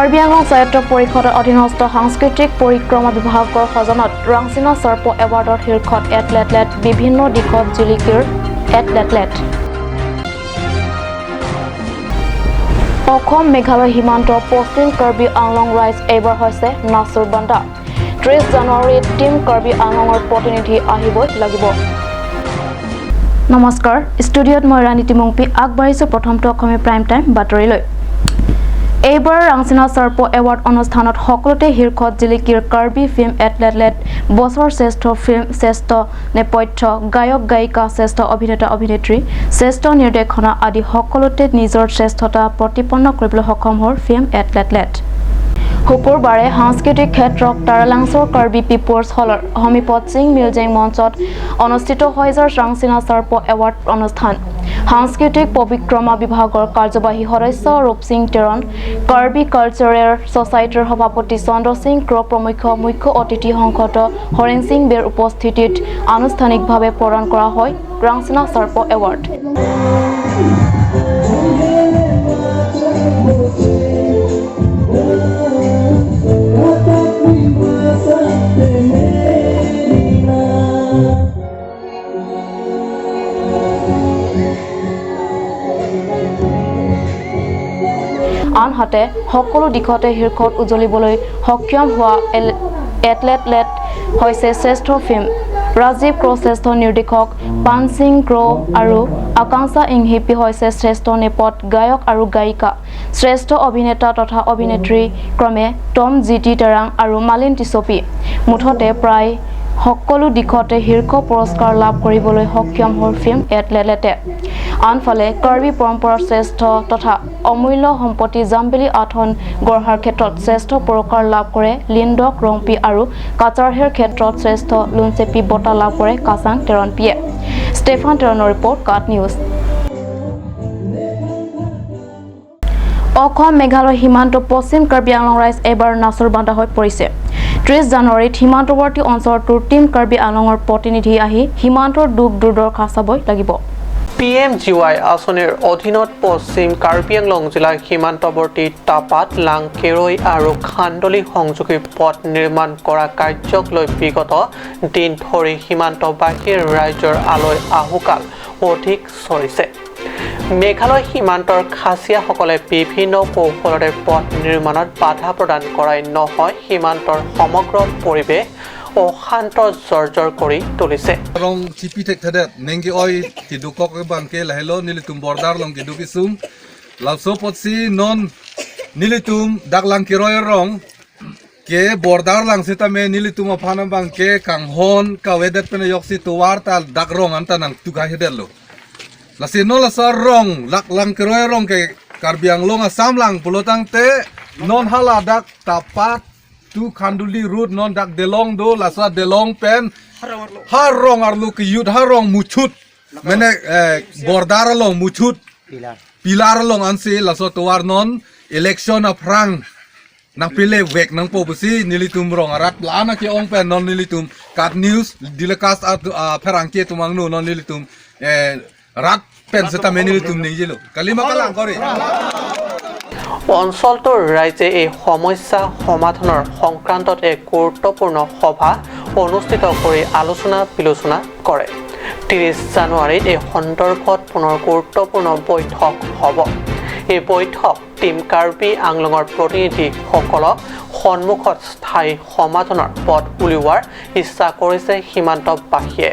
কাৰ্বি আংলং স্বায়ত্ত পৰিষদৰ অধীনস্থ সাংস্কৃতিক পৰিক্ৰমা বিভাগৰ সজনত ৰাংচিনা সৰ্প এৱাৰ্ডৰ শীৰ্ষত এথলেট বিভিন্ন দিশত জিলিকিৰ এথলেট অসম মেঘালয় সীমান্ত পশ্চিম কাৰ্বি আংলং ৰাইজ এইবাৰ হৈছে নাচুৰ বান্দা 30 জানুৱাৰীত টিম কাৰ্বি আংলঙৰ প্ৰতিনিধি আহিবই লাগিব। নমস্কাৰ, ষ্টুডিঅ'ত মই ৰাণীতি মুংপি আগবাঢ়িছোঁ প্ৰথমটো অসমীয়া প্ৰাইম টাইম বাতৰিলৈ। এইবাৰ ৰাংচিনা সৰ্প এৱাৰ্ড অনুষ্ঠানত সকলোতে শীৰ্ষত জিলিকিৰ কাৰ্বি ফিল্ম এথলেট বছৰ শ্ৰেষ্ঠ ফিল্ম, শ্ৰেষ্ঠ নেপথ্য গায়ক গায়িকা, শ্ৰেষ্ঠ অভিনেতা অভিনেত্ৰী, শ্ৰেষ্ঠ নিৰ্দেশনা আদি সকলোতে নিজৰ শ্ৰেষ্ঠতা প্ৰতিপন্ন কৰিবলৈ সক্ষম হ'ল ফিল্ম এথলেট। শুকুৰবাৰে সাংস্কৃতিক ক্ষেত্ৰত তাৰালাংছৰ কাৰ্বি পিপলছ হলৰ সমীপত চিং মিউজিক মঞ্চত অনুষ্ঠিত হয় ৰাংচিনা সৰ্প এৱাৰ্ড অনুষ্ঠান। সাংস্কৃতিক পৰিক্ৰমা বিভাগৰ কাৰ্যবাহী সদস্য ৰূপসিং তেৰণ, কাৰ্বি কালচাৰেল ছ'চাইটিৰ সভাপতি চন্দ্ৰ সিং ক্ৰ প্ৰমুখ মুখ্য অতিথি সংসদ হৰেণ সিং বেৰ উপস্থিতিত আনুষ্ঠানিকভাৱে প্ৰদান কৰা হয় ৰাংচিনা সৰ্প এৱাৰ্ড। আনহাতে সকলো দিশতে শীৰ্ষত উজ্বলিবলৈ সক্ষম হোৱা এথলেট হৈছে শ্ৰেষ্ঠ ফিল্ম ৰাজীৱ ক্ৰ, শ্ৰেষ্ঠ নিৰ্দেশক পানসিং ক্ৰ আৰু আকাংক্ষা ইংহিপি হৈছে শ্ৰেষ্ঠ নেপথ্য গায়ক আৰু গায়িকা, শ্ৰেষ্ঠ অভিনেতা তথা অভিনেত্ৰী ক্ৰমে টম জি.টি. তেৰাং আৰু মালিন টিছপি। মুঠতে প্ৰায় সকলো দিশতে শীৰ্ষ পুৰস্কাৰ লাভ কৰিবলৈ সক্ষম হ'ল ফিল্ম এথলেটে। আনফালে কাৰ্বি পৰম্পৰাৰ শ্ৰেষ্ঠ তথা অমূল্য সম্পত্তি জাম্বেলি আথন গঢ়াৰ ক্ষেত্ৰত শ্ৰেষ্ঠ পুৰস্কাৰ লাভ কৰে লিণ্ডক ৰংপি আৰু কাছাৰহেৰ ক্ষেত্ৰত শ্ৰেষ্ঠ লুনচেপি বঁটা লাভ কৰে কাছাং তেৰণপিয়ে। ষ্টেফান তেৰণৰ ৰিপৰ্ট, কাট নিউজ। অসম মেঘালয় সীমান্ত পশ্চিম কাৰ্বি আংলং ৰাইজ এইবাৰ নাচুৰ বান্দা হৈ পৰিছে। 30 জানুৱাৰীত সীমান্তৱৰ্তী অঞ্চলটোৰ টিম কাৰ্বি আংলঙৰ প্ৰতিনিধি আহি সীমান্তৰ দুখ দুৰ্দশা চাবই লাগিব। PMGY আঁচনিৰ অধীনত পশ্চিম কাৰ্বি আংলং জিলাৰ সীমান্তৱৰ্তী টাপাত লাং কেৰৈ আৰু খান্দলি সংযোগী পথ নিৰ্মাণ কৰা কাৰ্যক লৈ বিগত দিন ধৰি সীমান্তবাসীৰ ৰাইজৰ আলৈ আহুকাল অধিক চলিছে। মেঘালয় সীমান্তৰ খাচীয়াসকলে বিভিন্ন কৌশলৰে পথ নিৰ্মাণত বাধা প্ৰদান কৰাই নহয় সীমান্তৰ সমগ্ৰ পৰিৱেশ অশান্ত জৰ্জৰ কৰি তুলিছে। Rong cipi tek tadet nengi oi kidukok bangke lahelo nilitum bordar long kidukisum lauso potsi non nilitum dak lang kiroy rong ke bordar lang sita me nilitum apana bangke kanghon kawedet pena yoksi tuwar tal dak rong anta nang tuga hedelo lasi no lasar rong lak lang kiroy rong ke Karbi Anglong asam lang pulotang te non hala dak tapat tu khanduli road non dak delong do laswa delong pen harong arlu ke yud harong muchut mene bordar long muchut pilar long ansi laswa tuwar non election of rang nang pile wek nang popusi nilitum rong arat lana ke ong pen non nilitum kat news dilekas perang ke tumang no non nilitum rat pen seta menilitum ningilo kalima kalang kori অঞ্চলটোৰ ৰাইজে এই সমস্যা সমাধানৰ সংক্ৰান্তত এক গুৰুত্বপূৰ্ণ সভা অনুষ্ঠিত কৰি আলোচনা বিলোচনা কৰে। 30 জানুৱাৰীত এই সন্দৰ্ভত পুনৰ গুৰুত্বপূৰ্ণ বৈঠক হ'ব। এই বৈঠক টিম কাৰ্বি আংলঙৰ প্ৰতিনিধিসকলক সন্মুখত স্থায়ী সমাধানৰ পথ উলিওৱাৰ ইচ্ছা কৰিছে সীমান্তবাসীয়ে।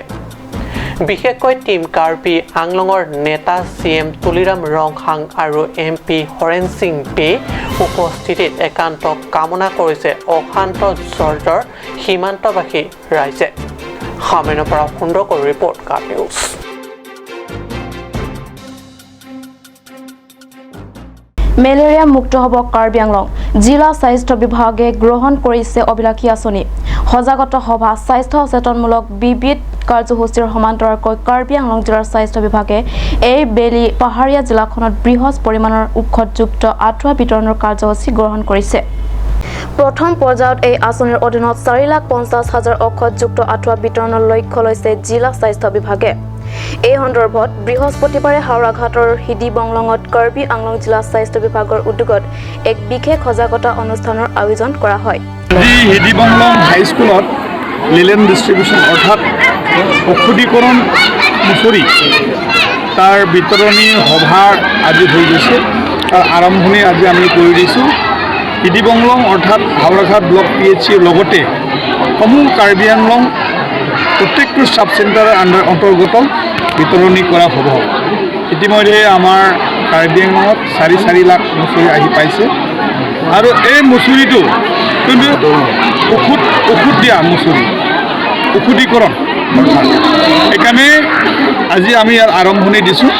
বিশেষকৈ টিম কাৰ্বি আংলঙৰ নেতা CM তুলিৰাম ৰংহাং আৰু MP হৰেণ সিং বে উপস্থিতিত একান্ত কামনা কৰিছে অশান্ত জৰ্জৰ সীমান্তবাসী ৰাইজে। সামৰিনৰ পৰা সুন্দৰকৈ ৰিপৰ্ট, কাট নিউজ। মেলেৰিয়া মুক্ত হ'ব কাৰ্বি আংলং। জিলা স্বাস্থ্য বিভাগে গ্ৰহণ কৰিছে অভিলাষী আঁচনি। সজাগতা সভা, স্বাস্থ্য সচেতনমূলক বিবিধ কাৰ্যসূচীৰ সমান্তৰালকৈ কাৰ্বি আংলং জিলাৰ স্বাস্থ্য বিভাগে এই বেলি পাহাৰীয়া জিলাখনত বৃহৎ পৰিমাণৰ ঔষধযুক্ত আঁঠুৱা বিতৰণৰ কাৰ্যসূচী গ্ৰহণ কৰিছে। প্ৰথম পৰ্যায়ত এই আঁচনিৰ অধীনত 4,50,000 ঔষধযুক্ত আঁঠুৱা বিতৰণৰ লক্ষ্য লৈছে জিলা স্বাস্থ্য বিভাগে। এই সন্দৰ্ভত বৃহস্পতিবাৰে হাওৰাঘাটৰ হিদি বংলঙত কাৰ্বি আংলং জিলা স্বাস্থ্য বিভাগৰ উদ্যোগত এক বিশেষ সজাগতা অনুষ্ঠানৰ আয়োজন কৰা হয়। হিদি বংলং হাইস্কুলত লিলেন ডিষ্ট্ৰিবিউশ্যন অৰ্থাৎ ঔষধীকৰণ মুছৰি তাৰ বিতৰণী সভা আজি হৈ গৈছে। তাৰ আৰম্ভণি আজি আমি কৰি দিছোঁ। হিদি বংলং অৰ্থাৎ হাওৰাঘাট ব্লক PHCৰ লগতে সমূহ কাৰ্বি আংলং প্ৰত্যেকটো চাব চেণ্টাৰৰ অন্তৰ্গত বিতৰণি কৰা হ'ব। ইতিমধ্যে আমাৰ কাৰ্বি আংলঙত 4.4 লাখ মুছৰি আহি পাইছে আৰু এই মুছৰিটো কিন্তু ঔষধ দিয়া মুছৰি ঔষধীকৰণ অৰ্থাৎ সেইকাৰণে আজি আমি ইয়াৰ আৰম্ভণি দিছোঁ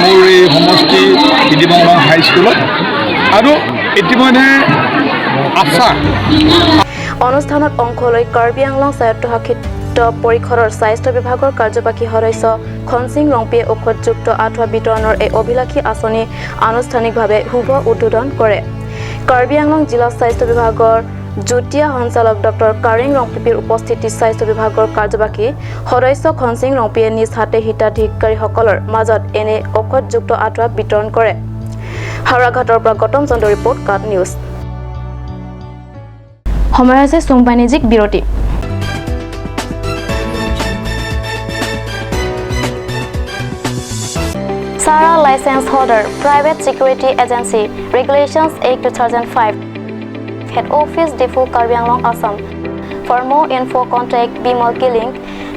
মোৰ এই সমষ্টি হিদি বংলং হাইস্কুলত আৰু ইতিমধ্যে আশা অনুষ্ঠানত অংশ লৈ কাৰ্বি আংলং স্বায়ত্তশাসিত পৰিষদৰ স্বাস্থ্য বিভাগৰ কাৰ্যবাহী সদস্য খনসিং ৰংপিয়ে ঔষধযুক্ত আঁঠুৱা বিতৰণৰ এই অভিলাষী আঁচনি আনুষ্ঠানিকভাৱে শুভ উদ্বোধন কৰে। কাৰ্বি আংলং জিলা স্বাস্থ্য বিভাগৰ যুটীয়া সঞ্চালক ডক্টৰ কাৰিং ৰংপিৰ উপস্থিতিত স্বাস্থ্য বিভাগৰ কাৰ্যবাহী সদস্য খনসিং ৰংপিয়ে নিজ হাতে হিতাধিকাৰীসকলৰ মাজত এনে ঔষধযুক্ত আঁঠুৱা বিতৰণ কৰে। হাওৰাঘাটৰ পৰা গৌতম চন্দ্ৰ ৰিপৰ্ট কাট নিউজ। সময় হৈছে চুং বাণিজ্যিক বিৰতি। Sara License Holder, Private Security Agency, Regulations Act 2005, Head Office Depot, Karbi Anglong, Assam. For more info, contact Bimal Killing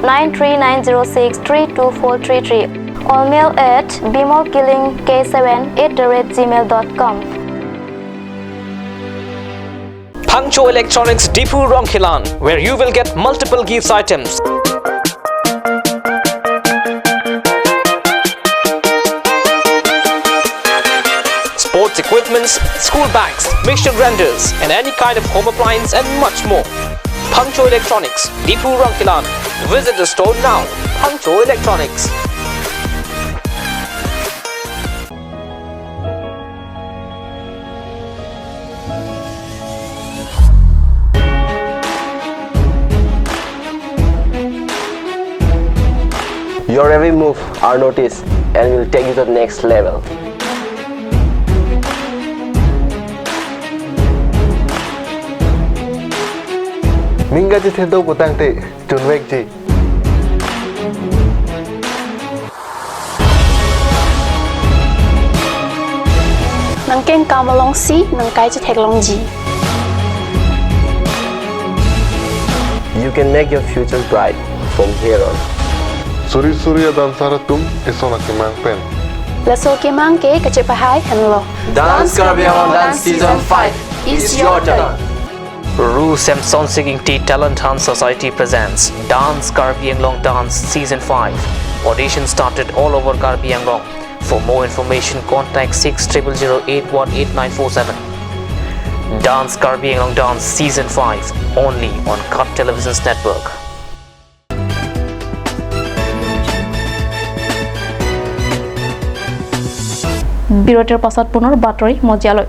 93906324433 or mail at bimalkillingk7@gmail.com. Pangcho Electronics Depot, Ronkilan, where you will get multiple gifts items. Sports equipments, school bags, mixture grinders, and any kind of home appliance and much more. Pangcho Electronics, Depot, Ronkilan. Visit the store now. Pangcho Electronics. Your every move are noticed and will take you to the next level. Minga ji thendo butang te chunwek ji. Nang keng kamalong si nang kai ji theklong ji. You can make your future bright from here on. Suri dansara tum isona kimang pen. Laso kemang ke kachepahai hanlo. Dance Karbi Anglong Dance Season 5 is your turn. Ru Samson Singing Tea Talent Hunt Society presents Dance Karbi Anglong Dance Season 5. Auditions started all over Karbi Anglong. For more information, contact 6008188947. Dance Karbi Anglong Dance Season 5 only on Cut Television's network. বিৰতিৰ পাছত পুনৰ বাতৰি মজিয়ালৈ।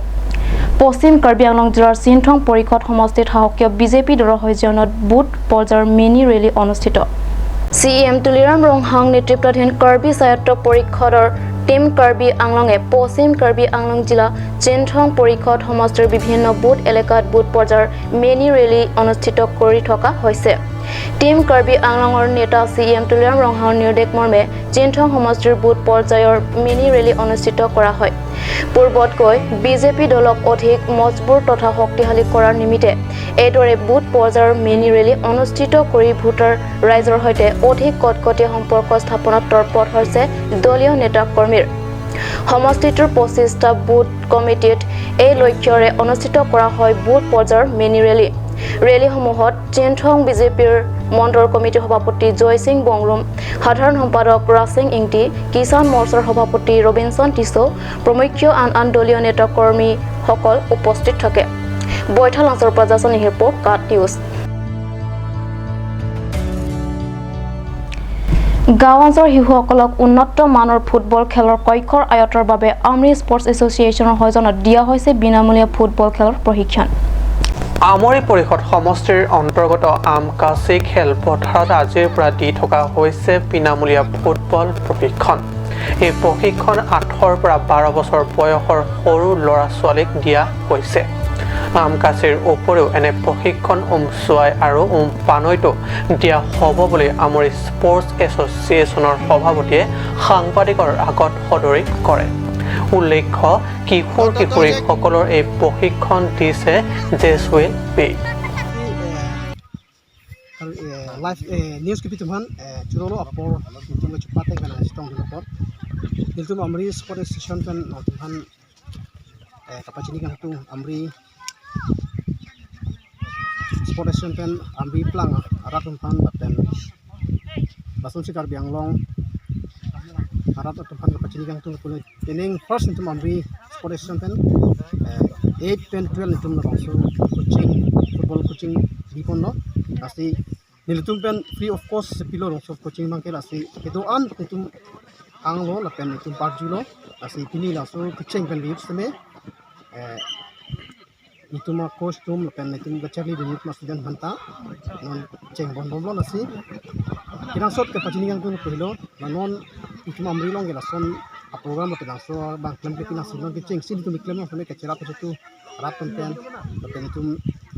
পশ্চিম কাৰ্বি আংলং জিলাৰ চিনথং পৰিষদ সমষ্টিত সাহসীয় BJP দলৰ সৈজনত booth পৰ্যায়ৰ মিনি ৰেলী অনুষ্ঠিত। CM তুলিৰাম ৰংহাং নেতৃত্বাধীন কাৰ্বি স্বায়ত্ত পৰিষদৰ টিম কাৰ্বি আংলঙে পশ্চিম কাৰ্বি আংলং জিলা চিনথং পৰিষদ সমষ্টিৰ বিভিন্ন বুথ এলেকাত বুথ পৰ্যায়ৰ মিনি ৰেলী অনুষ্ঠিত কৰি থকা হৈছে। টিম কাৰ্বি আংলঙৰ নেতা CM তুলিৰাম ৰংহাংৰ নিৰ্দেশ মৰ্মে চিনথং সমষ্টিৰ বুথ পৰ্যায়ৰ মিনি ৰেলী অনুষ্ঠিত কৰা হয়। পূৰ্বতকৈ বিজেপি দলক অধিক মজবুত তথা শক্তিশালী কৰাৰ নিমিত্তে এইদৰে বুথ পৰ্যায়ৰ মিনি ৰেলী অনুষ্ঠিত কৰি ভোটাৰ ৰাইজৰ সৈতে অধিক কটকটীয়া সম্পৰ্ক স্থাপনত তৎপৰ হৈছে দলীয় নেতা কৰ্মীৰ। সমষ্টিটোৰ 25টা বুথ কমিটিত এই লক্ষ্যৰে অনুষ্ঠিত কৰা হয় বুথ পৰ্যায়ৰ মিনি ৰেলী। ৰেলীসমূহত চিনথং বিজেপিৰ মণ্ডল কমিটিৰ সভাপতি জয় সিং বংৰুম, সাধাৰণ সম্পাদক ৰাছিং ইংটি, কিষাণ মৰ্চাৰ সভাপতি ৰবিনসন টিছো প্ৰমুখ্য আন দলীয় নেতা কৰ্মীসকল উপস্থিত থাকে। বৈঠাল অঞ্চলৰ পৰা জাছনী ৰিপৰ্ট কাট নিউজ। গাঁও অঞ্চলৰ শিশুসকলক উন্নত মানৰ ফুটবল খেলৰ কক্ষৰ আয়ত্তৰ বাবে আমৰি স্পৰ্টছ এছ'চিয়েশ্যনৰ সৈজনত দিয়া হৈছে বিনামূলীয়া ফুটবল খেলৰ প্ৰশিক্ষণ। আমৰি পৰিষদ সমষ্টিৰ অন্তৰ্গত আমকাচি খেলপথাৰত আজিৰ পৰা দি থকা হৈছে বিনামূলীয়া ফুটবল প্ৰশিক্ষণ। এই প্ৰশিক্ষণ 8ৰ পৰা 12 বছৰ বয়সৰ সৰু ল'ৰা-ছোৱালীক দিয়া হৈছে। আমকাচিৰ উপৰিও এনে প্ৰশিক্ষণ চুৱাই আৰু পানৈতো দিয়া হ'ব বুলি আমৰি স্পৰ্টছ এছ'চিয়েশ্যনৰ সভাপতিয়ে সাংবাদিকৰ আগত সদৰি কৰে। উল্লেখ্য কিশোৰ কিশোৰীসকলৰ এই প্ৰশিক্ষণ দিছে জেছুৱেল P live news kita cuman curolo apor itu cepat kan stong apor itu amri sport session kan tuhan kapacini kan tu amri sport session kan amri plang arat tuhan baten basun sikar bianglong arat tuhan kapacini kan tu kulit tening first itu amri sport session kan 8 10 12 itu langsung coaching football coaching di pondok pasti nilitum pen free of cost sepilo rong sof coaching bangke lasi itu an itu anglo la pen itu parjulo lasi pini la so coaching pen lips teme itu ma coach tum la pen itu gachali de nit masdan hanta non cheng bon bon lasi kirang sot ke pachini yang tu pehlo non itu amri long la son a program la pen so bang klem ke pina sidon ke cheng sin tu miklem no ke chera tu rat pen la pen itu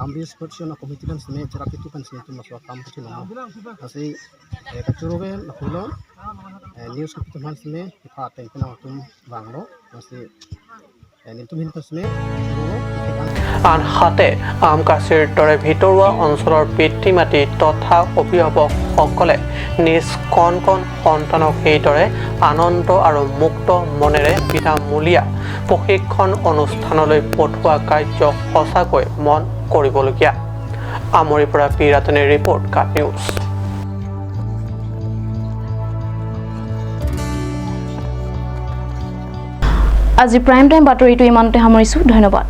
ambil sports na committee kan sini cara itu kan sini tu masuk kam kecil no asi kacuro ke lakulo news kita teman sini kita tengok na tum banglo asi itu minta sini আনহাতে আমকাচিৰ দৰে ভিতৰুৱা অঞ্চলৰ পিতৃ মাতৃ তথা অভিভাৱকসকলে নিজ কণ কণ সন্তানক এইদৰে আনন্দ আৰু মুক্ত মনেৰে বিনামূলীয়া প্ৰশিক্ষণ অনুষ্ঠানলৈ পঠোৱা কাৰ্য সঁচাকৈ মন কৰিবলগীয়া। আমৰিৰ পৰা পি ৰাতনীৰ ৰিপৰ্ট কাট নিউজ। আজি প্ৰাইম টাইম বাতৰিটো ইমানতে সামৰিছোঁ। ধন্যবাদ।